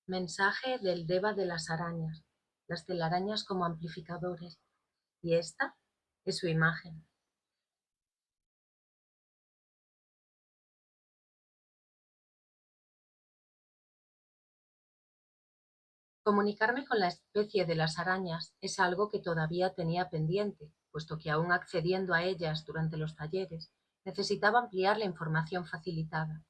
Mensaje del Deva de las arañas, las telarañas como amplificadores, y esta es su imagen. Comunicarme con la especie de las arañas es algo que todavía tenía pendiente, puesto que aún accediendo a ellas durante los talleres, necesitaba ampliar la información facilitada.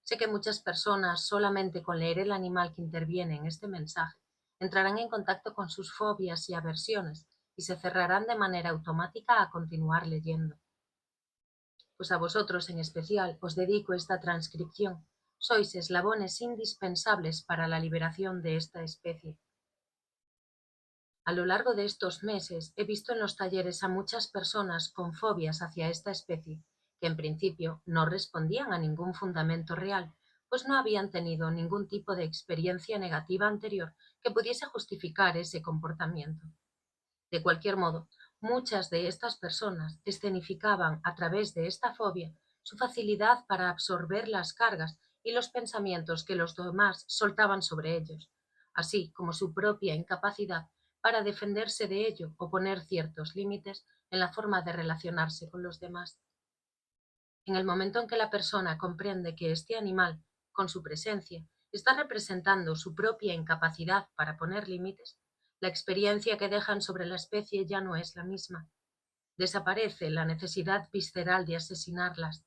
Sé que muchas personas, solamente con leer el animal que interviene en este mensaje, entrarán en contacto con sus fobias y aversiones y se cerrarán de manera automática a continuar leyendo. Pues a vosotros en especial os dedico esta transcripción. Sois eslabones indispensables para la liberación de esta especie. A lo largo de estos meses he visto en los talleres a muchas personas con fobias hacia esta especie, que en principio no respondían a ningún fundamento real, pues no habían tenido ningún tipo de experiencia negativa anterior que pudiese justificar ese comportamiento. De cualquier modo, muchas de estas personas escenificaban a través de esta fobia su facilidad para absorber las cargas y los pensamientos que los demás soltaban sobre ellos, así como su propia incapacidad para defenderse de ello o poner ciertos límites en la forma de relacionarse con los demás. En el momento en que la persona comprende que este animal, con su presencia, está representando su propia incapacidad para poner límites, la experiencia que dejan sobre la especie ya no es la misma. Desaparece la necesidad visceral de asesinarlas.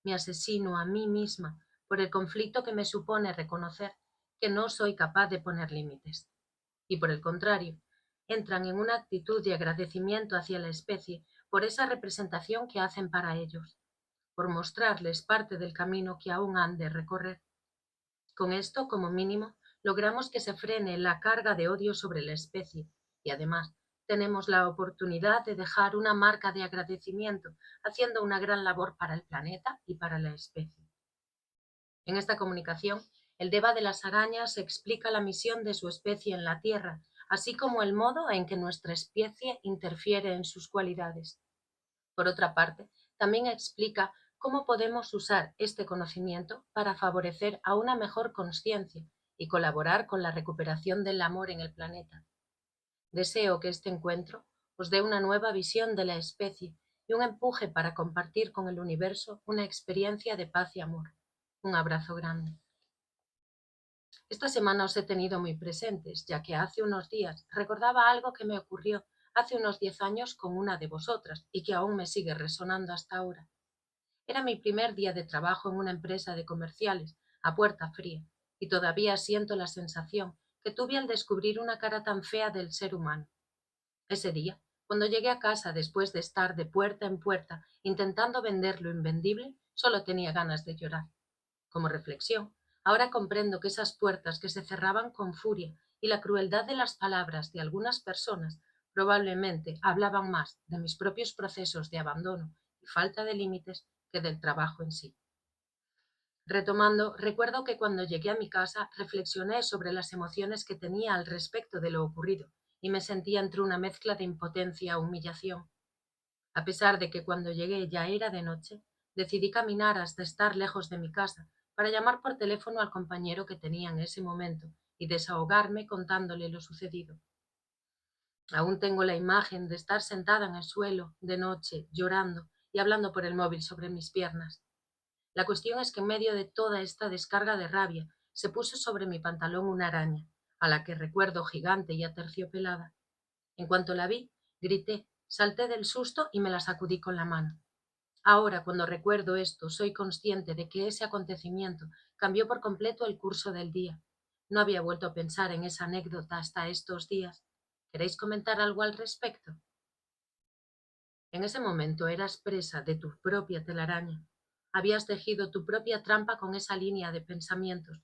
Me asesino a mí misma por el conflicto que me supone reconocer que no soy capaz de poner límites. Y por el contrario, entran en una actitud de agradecimiento hacia la especie por esa representación que hacen para ellos, por mostrarles parte del camino que aún han de recorrer. Con esto, como mínimo, logramos que se frene la carga de odio sobre la especie y además tenemos la oportunidad de dejar una marca de agradecimiento, haciendo una gran labor para el planeta y para la especie. En esta comunicación, el Deva de las arañas explica la misión de su especie en la Tierra, así como el modo en que nuestra especie interfiere en sus cualidades. Por otra parte, también explica cómo podemos usar este conocimiento para favorecer a una mejor consciencia y colaborar con la recuperación del amor en el planeta. Deseo que este encuentro os dé una nueva visión de la especie y un empuje para compartir con el universo una experiencia de paz y amor. Un abrazo grande. Esta semana os he tenido muy presentes, ya que hace unos días recordaba algo que me ocurrió hace unos 10 años con una de vosotras y que aún me sigue resonando hasta ahora. Era mi primer día de trabajo en una empresa de comerciales, a puerta fría, y todavía siento la sensación que tuve al descubrir una cara tan fea del ser humano. Ese día, cuando llegué a casa después de estar de puerta en puerta intentando vender lo invendible, solo tenía ganas de llorar. Como reflexión, ahora comprendo que esas puertas que se cerraban con furia y la crueldad de las palabras de algunas personas probablemente hablaban más de mis propios procesos de abandono y falta de límites que del trabajo en sí. Retomando, recuerdo que cuando llegué a mi casa reflexioné sobre las emociones que tenía al respecto de lo ocurrido y me sentía entre una mezcla de impotencia e humillación. A pesar de que cuando llegué ya era de noche, decidí caminar hasta estar lejos de mi casa para llamar por teléfono al compañero que tenía en ese momento y desahogarme contándole lo sucedido. Aún tengo la imagen de estar sentada en el suelo, de noche, llorando y hablando por el móvil sobre mis piernas. La cuestión es que en medio de toda esta descarga de rabia se puso sobre mi pantalón una araña, a la que recuerdo gigante y aterciopelada. En cuanto la vi, grité, salté del susto y me la sacudí con la mano. Ahora, cuando recuerdo esto, soy consciente de que ese acontecimiento cambió por completo el curso del día. No había vuelto a pensar en esa anécdota hasta estos días. ¿Queréis comentar algo al respecto? En ese momento eras presa de tu propia telaraña. Habías tejido tu propia trampa con esa línea de pensamientos.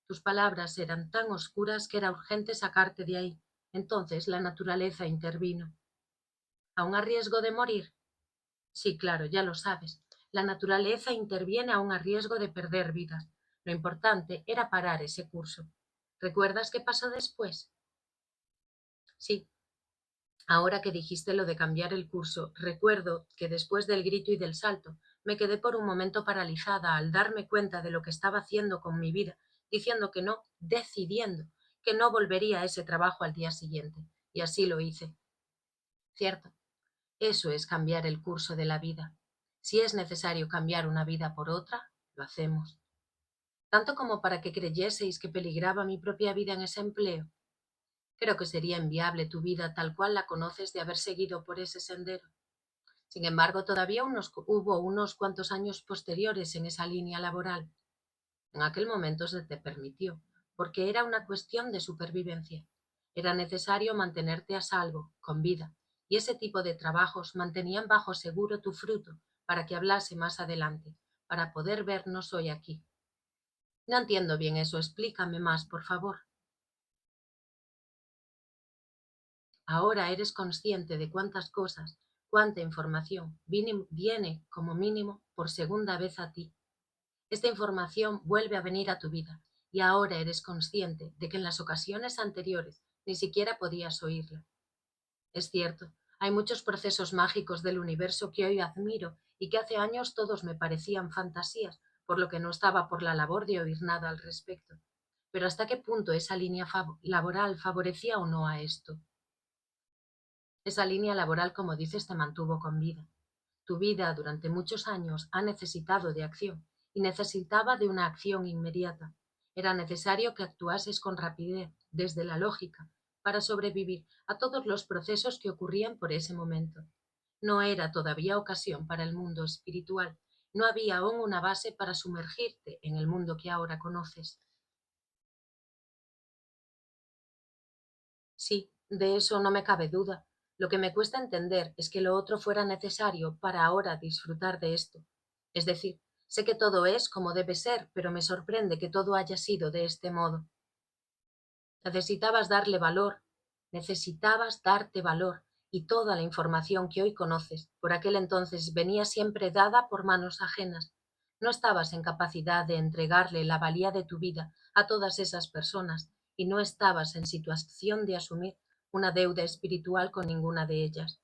Tus palabras eran tan oscuras que era urgente sacarte de ahí. Entonces la naturaleza intervino. ¿Aún a riesgo de morir? Sí, claro, ya lo sabes. La naturaleza interviene aún a riesgo de perder vidas. Lo importante era parar ese curso. ¿Recuerdas qué pasó después? Sí, ahora que dijiste lo de cambiar el curso, recuerdo que después del grito y del salto, me quedé por un momento paralizada al darme cuenta de lo que estaba haciendo con mi vida diciendo que no, decidiendo que no volvería a ese trabajo al día siguiente. Y así lo hice. Cierto, eso es cambiar el curso de la vida. Si es necesario cambiar una vida por otra, lo hacemos. Tanto como para que creyeseis que peligraba mi propia vida en ese empleo. Creo que sería inviable tu vida tal cual la conoces de haber seguido por ese sendero. Sin embargo, todavía hubo unos cuantos años posteriores en esa línea laboral. En aquel momento se te permitió, porque era una cuestión de supervivencia. Era necesario mantenerte a salvo, con vida, y ese tipo de trabajos mantenían bajo seguro tu fruto para que hablase más adelante, para poder vernos hoy aquí. No entiendo bien eso, explícame más, por favor. Ahora eres consciente de cuántas cosas, cuánta información viene como mínimo por segunda vez a ti. Esta información vuelve a venir a tu vida y ahora eres consciente de que en las ocasiones anteriores ni siquiera podías oírla. Es cierto, hay muchos procesos mágicos del universo que hoy admiro y que hace años todos me parecían fantasías, por lo que no estaba por la labor de oír nada al respecto. Pero ¿hasta qué punto esa línea laboral favorecía o no a esto? Esa línea laboral, como dices, te mantuvo con vida. Tu vida durante muchos años ha necesitado de acción y necesitaba de una acción inmediata. Era necesario que actuases con rapidez, desde la lógica, para sobrevivir a todos los procesos que ocurrían por ese momento. No era todavía ocasión para el mundo espiritual. No había aún una base para sumergirte en el mundo que ahora conoces. Sí, de eso no me cabe duda. Lo que me cuesta entender es que lo otro fuera necesario para ahora disfrutar de esto. Es decir, sé que todo es como debe ser, pero me sorprende que todo haya sido de este modo. Necesitabas darle valor, necesitabas darte valor, y toda la información que hoy conoces, por aquel entonces venía siempre dada por manos ajenas. No estabas en capacidad de entregarle la valía de tu vida a todas esas personas, y no estabas en situación de asumir una deuda espiritual con ninguna de ellas.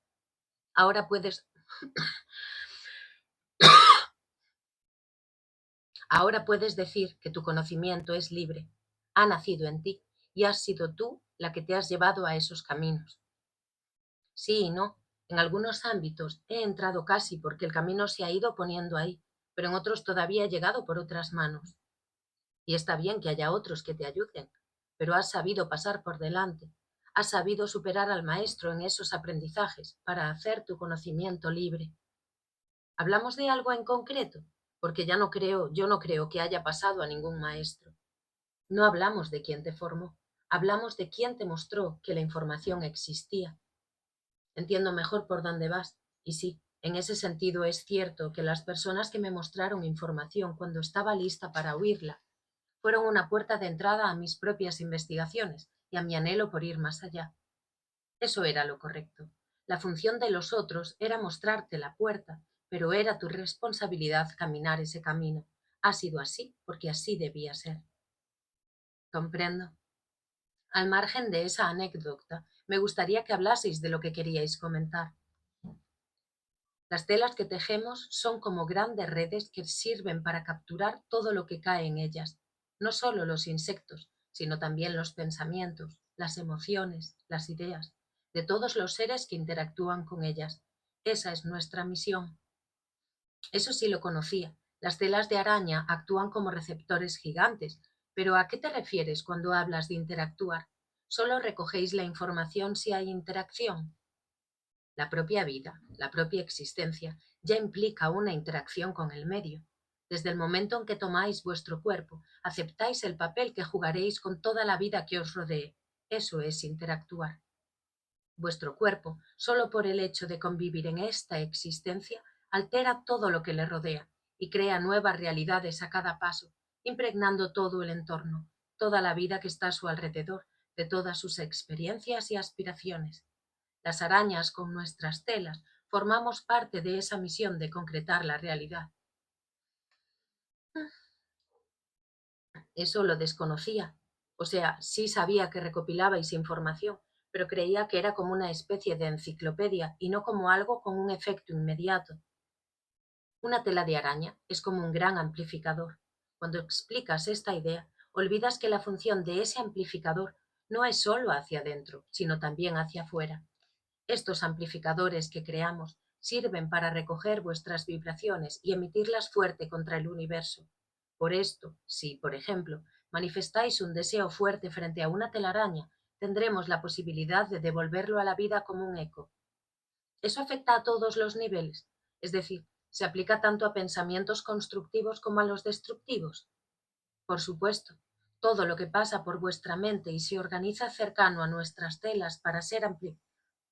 Ahora puedes, ahora puedes decir que tu conocimiento es libre, ha nacido en ti, y has sido tú la que te has llevado a esos caminos. Sí y no. En algunos ámbitos he entrado casi porque el camino se ha ido poniendo ahí, pero en otros todavía he llegado por otras manos. Y está bien que haya otros que te ayuden, pero has sabido pasar por delante, has sabido superar al maestro en esos aprendizajes para hacer tu conocimiento libre. ¿Hablamos de algo en concreto? Porque yo no creo que haya pasado a ningún maestro. No hablamos de quién te formó, hablamos de quién te mostró que la información existía. Entiendo mejor por dónde vas. Y sí, en ese sentido es cierto que las personas que me mostraron información cuando estaba lista para oírla fueron una puerta de entrada a mis propias investigaciones y a mi anhelo por ir más allá. Eso era lo correcto. La función de los otros era mostrarte la puerta, pero era tu responsabilidad caminar ese camino. Ha sido así porque así debía ser. Comprendo. Al margen de esa anécdota, me gustaría que hablaseis de lo que queríais comentar. Las telas que tejemos son como grandes redes que sirven para capturar todo lo que cae en ellas, no solo los insectos, sino también los pensamientos, las emociones, las ideas, de todos los seres que interactúan con ellas. Esa es nuestra misión. Eso sí lo conocía. Las telas de araña actúan como receptores gigantes, pero ¿a qué te refieres cuando hablas de interactuar? ¿Solo recogéis la información si hay interacción? La propia vida, la propia existencia, ya implica una interacción con el medio. Desde el momento en que tomáis vuestro cuerpo, aceptáis el papel que jugaréis con toda la vida que os rodee. Eso es interactuar. Vuestro cuerpo, solo por el hecho de convivir en esta existencia, altera todo lo que le rodea y crea nuevas realidades a cada paso, impregnando todo el entorno, toda la vida que está a su alrededor, de todas sus experiencias y aspiraciones. Las arañas, con nuestras telas, formamos parte de esa misión de concretar la realidad. Eso lo desconocía. O sea, sí sabía que recopilabais información, pero creía que era como una especie de enciclopedia y no como algo con un efecto inmediato. Una tela de araña es como un gran amplificador. Cuando explicas esta idea, olvidas que la función de ese amplificador no es solo hacia adentro, sino también hacia afuera. Estos amplificadores que creamos sirven para recoger vuestras vibraciones y emitirlas fuerte contra el universo. Por esto, si, por ejemplo, manifestáis un deseo fuerte frente a una telaraña, tendremos la posibilidad de devolverlo a la vida como un eco. Eso afecta a todos los niveles, es decir, se aplica tanto a pensamientos constructivos como a los destructivos. Por supuesto, todo lo que pasa por vuestra mente y se organiza cercano a nuestras telas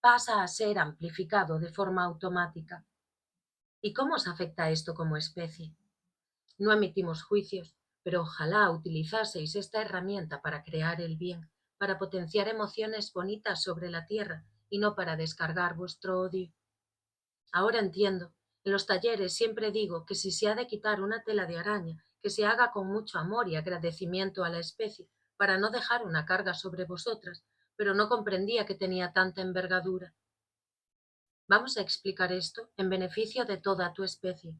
pasa a ser amplificado de forma automática. ¿Y cómo os afecta esto como especie? No emitimos juicios, pero ojalá utilizaseis esta herramienta para crear el bien, para potenciar emociones bonitas sobre la tierra y no para descargar vuestro odio. Ahora entiendo. En los talleres siempre digo que si se ha de quitar una tela de araña, que se haga con mucho amor y agradecimiento a la especie, para no dejar una carga sobre vosotras, pero no comprendía que tenía tanta envergadura. Vamos a explicar esto en beneficio de toda tu especie.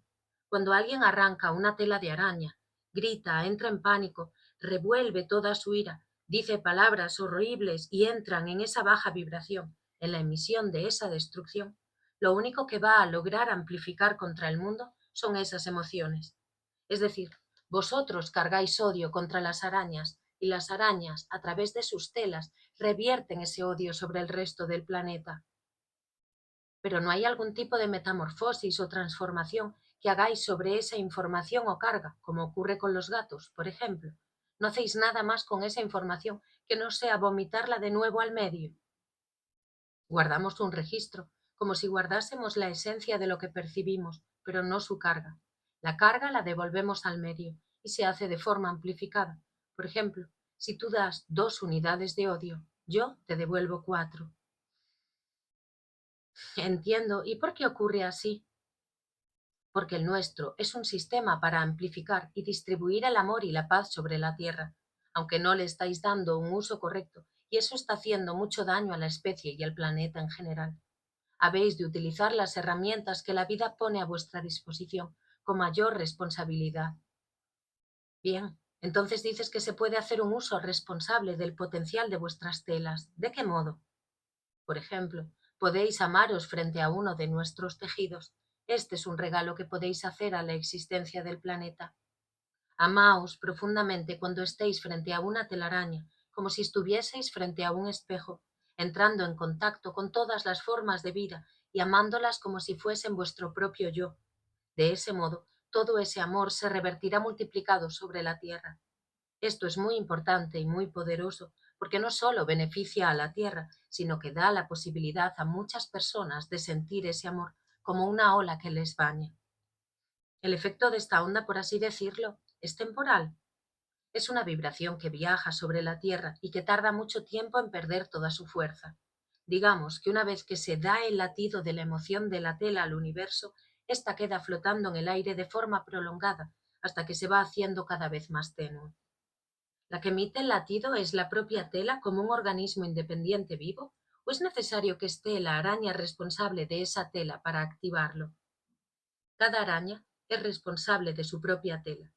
Cuando alguien arranca una tela de araña, grita, entra en pánico, revuelve toda su ira, dice palabras horribles y entran en esa baja vibración, en la emisión de esa destrucción, lo único que va a lograr amplificar contra el mundo son esas emociones. Es decir, vosotros cargáis odio contra las arañas y las arañas, a través de sus telas, revierten ese odio sobre el resto del planeta. Pero no hay algún tipo de metamorfosis o transformación que hagáis sobre esa información o carga, como ocurre con los gatos, por ejemplo. No hacéis nada más con esa información que no sea vomitarla de nuevo al medio. Guardamos un registro, como si guardásemos la esencia de lo que percibimos, pero no su carga. La carga la devolvemos al medio y se hace de forma amplificada. Por ejemplo, si tú das 2 unidades de odio, yo te devuelvo 4. Entiendo. ¿Y por qué ocurre así? Porque el nuestro es un sistema para amplificar y distribuir el amor y la paz sobre la Tierra, aunque no le estáis dando un uso correcto, y eso está haciendo mucho daño a la especie y al planeta en general. Habéis de utilizar las herramientas que la vida pone a vuestra disposición con mayor responsabilidad. Bien, entonces dices que se puede hacer un uso responsable del potencial de vuestras telas. ¿De qué modo? Por ejemplo, podéis amaros frente a uno de nuestros tejidos. Este es un regalo que podéis hacer a la existencia del planeta. Amaos profundamente cuando estéis frente a una telaraña, como si estuvieseis frente a un espejo, entrando en contacto con todas las formas de vida y amándolas como si fuesen vuestro propio yo. De ese modo, todo ese amor se revertirá multiplicado sobre la tierra. Esto es muy importante y muy poderoso, porque no solo beneficia a la tierra, sino que da la posibilidad a muchas personas de sentir ese amor como una ola que les baña. El efecto de esta onda, por así decirlo, es temporal. Es una vibración que viaja sobre la tierra y que tarda mucho tiempo en perder toda su fuerza. Digamos que una vez que se da el latido de la emoción de la tela al universo, ésta queda flotando en el aire de forma prolongada hasta que se va haciendo cada vez más tenue. ¿La que emite el latido es la propia tela como un organismo independiente vivo? ¿O es necesario que esté la araña responsable de esa tela para activarlo? Cada araña es responsable de su propia tela.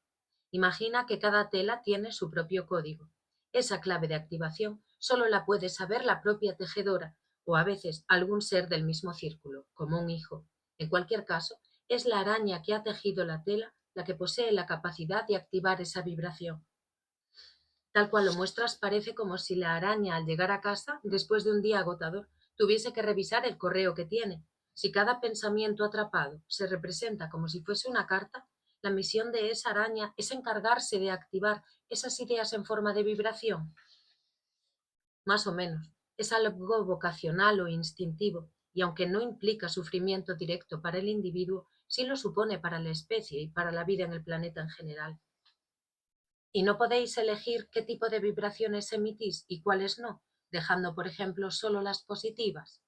Imagina que cada tela tiene su propio código. Esa clave de activación solo la puede saber la propia tejedora o a veces algún ser del mismo círculo, como un hijo. En cualquier caso, es la araña que ha tejido la tela la que posee la capacidad de activar esa vibración. Tal cual lo muestras, parece como si la araña al llegar a casa, después de un día agotador, tuviese que revisar el correo que tiene. Si cada pensamiento atrapado se representa como si fuese una carta, la misión de esa araña es encargarse de activar esas ideas en forma de vibración. Más o menos, es algo vocacional o instintivo, y aunque no implica sufrimiento directo para el individuo, sí lo supone para la especie y para la vida en el planeta en general. Y no podéis elegir qué tipo de vibraciones emitís y cuáles no, dejando, por ejemplo, solo las positivas.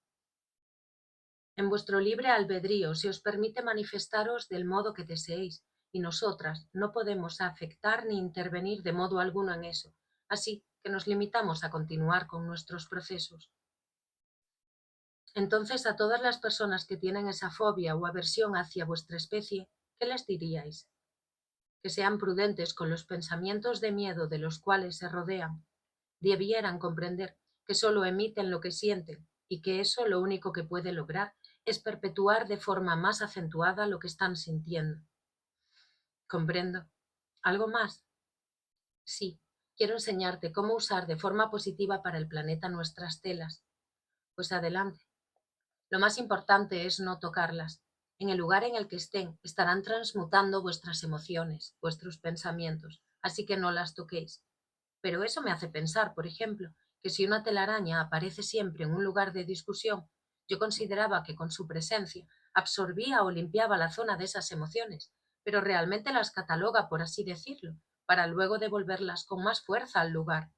En vuestro libre albedrío se os permite manifestaros del modo que deseéis, y nosotras no podemos afectar ni intervenir de modo alguno en eso, así que nos limitamos a continuar con nuestros procesos. Entonces, a todas las personas que tienen esa fobia o aversión hacia vuestra especie, ¿qué les diríais? que sean prudentes con los pensamientos de miedo de los cuales se rodean. Debieran comprender que solo emiten lo que sienten y que eso lo único que puede lograr es perpetuar de forma más acentuada lo que están sintiendo. Comprendo. ¿Algo más? Sí, quiero enseñarte cómo usar de forma positiva para el planeta nuestras telas. Pues adelante. Lo más importante es no tocarlas. En el lugar en el que estén, estarán transmutando vuestras emociones, vuestros pensamientos, así que no las toquéis. Pero eso me hace pensar, por ejemplo, que si una telaraña aparece siempre en un lugar de discusión, yo consideraba que con su presencia absorbía o limpiaba la zona de esas emociones, pero realmente las cataloga, por así decirlo, para luego devolverlas con más fuerza al lugar.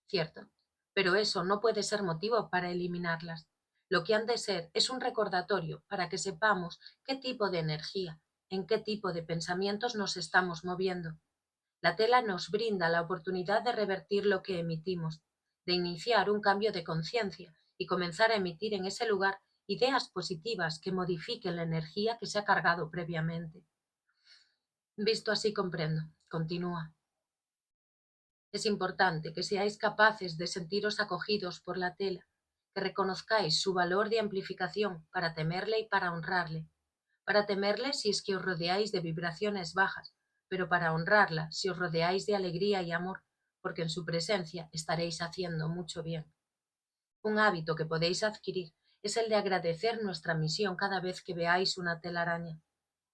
Cierto, pero eso no puede ser motivo para eliminarlas. Lo que han de ser es un recordatorio para que sepamos qué tipo de energía, en qué tipo de pensamientos nos estamos moviendo. La tela nos brinda la oportunidad de revertir lo que emitimos, de iniciar un cambio de conciencia y comenzar a emitir en ese lugar ideas positivas que modifiquen la energía que se ha cargado previamente. Visto así comprendo, continúa. Es importante que seáis capaces de sentiros acogidos por la tela, que reconozcáis su valor de amplificación para temerle y para honrarle. Para temerle si es que os rodeáis de vibraciones bajas, pero para honrarla si os rodeáis de alegría y amor, porque en su presencia estaréis haciendo mucho bien. Un hábito que podéis adquirir es el de agradecer nuestra misión cada vez que veáis una telaraña.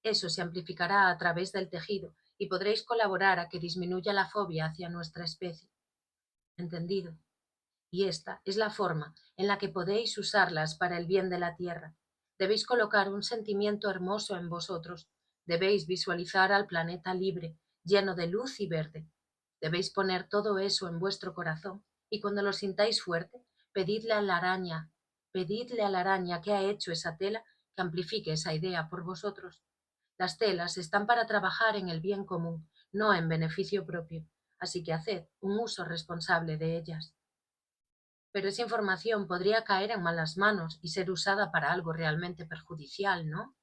Eso se amplificará a través del tejido y podréis colaborar a que disminuya la fobia hacia nuestra especie. ¿Entendido? Y esta es la forma en la que podéis usarlas para el bien de la tierra. Debéis colocar un sentimiento hermoso en vosotros. Debéis visualizar al planeta libre, lleno de luz y verde. Debéis poner todo eso en vuestro corazón y cuando lo sintáis fuerte, pedidle a la araña que ha hecho esa tela que amplifique esa idea por vosotros. Las telas están para trabajar en el bien común, no en beneficio propio, así que haced un uso responsable de ellas. Pero esa información podría caer en malas manos y ser usada para algo realmente perjudicial, ¿no?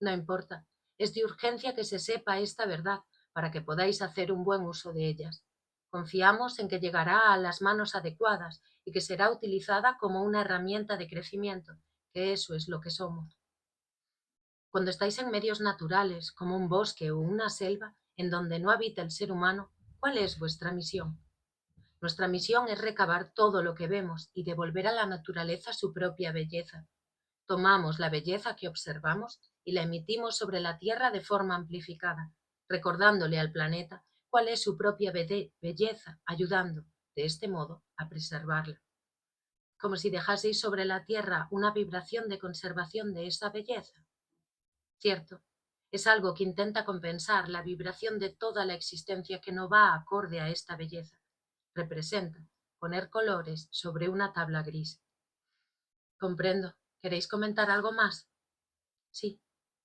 No importa, es de urgencia que se sepa esta verdad para que podáis hacer un buen uso de ellas. Confiamos en que llegará a las manos adecuadas y que será utilizada como una herramienta de crecimiento, que eso es lo que somos. Cuando estáis en medios naturales, como un bosque o una selva, en donde no habita el ser humano, ¿cuál es vuestra misión? Nuestra misión es recabar todo lo que vemos y devolver a la naturaleza su propia belleza. Tomamos la belleza que observamos y la emitimos sobre la Tierra de forma amplificada, recordándole al planeta cuál es su propia belleza, ayudando, de este modo, a preservarla. Como si dejaseis sobre la Tierra una vibración de conservación de esa belleza. Cierto, es algo que intenta compensar la vibración de toda la existencia que no va acorde a esta belleza. Representa poner colores sobre una tabla gris. Comprendo. ¿Queréis comentar algo más? Sí,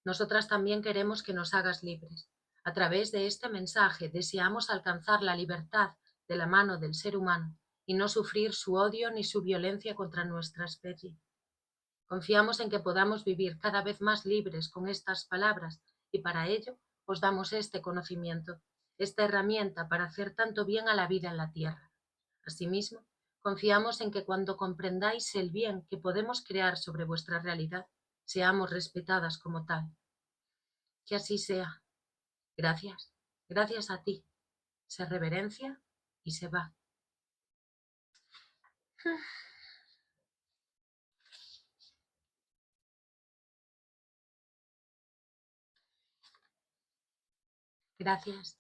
nosotras también queremos que nos hagas libres. A través de este mensaje deseamos alcanzar la libertad de la mano del ser humano y no sufrir su odio ni su violencia contra nuestra especie. Confiamos en que podamos vivir cada vez más libres con estas palabras y para ello os damos este conocimiento, esta herramienta para hacer tanto bien a la vida en la tierra. Asimismo, confiamos en que cuando comprendáis el bien que podemos crear sobre vuestra realidad, seamos respetadas como tal. Que así sea. Gracias. Gracias a ti. Se reverencia y se va. Gracias.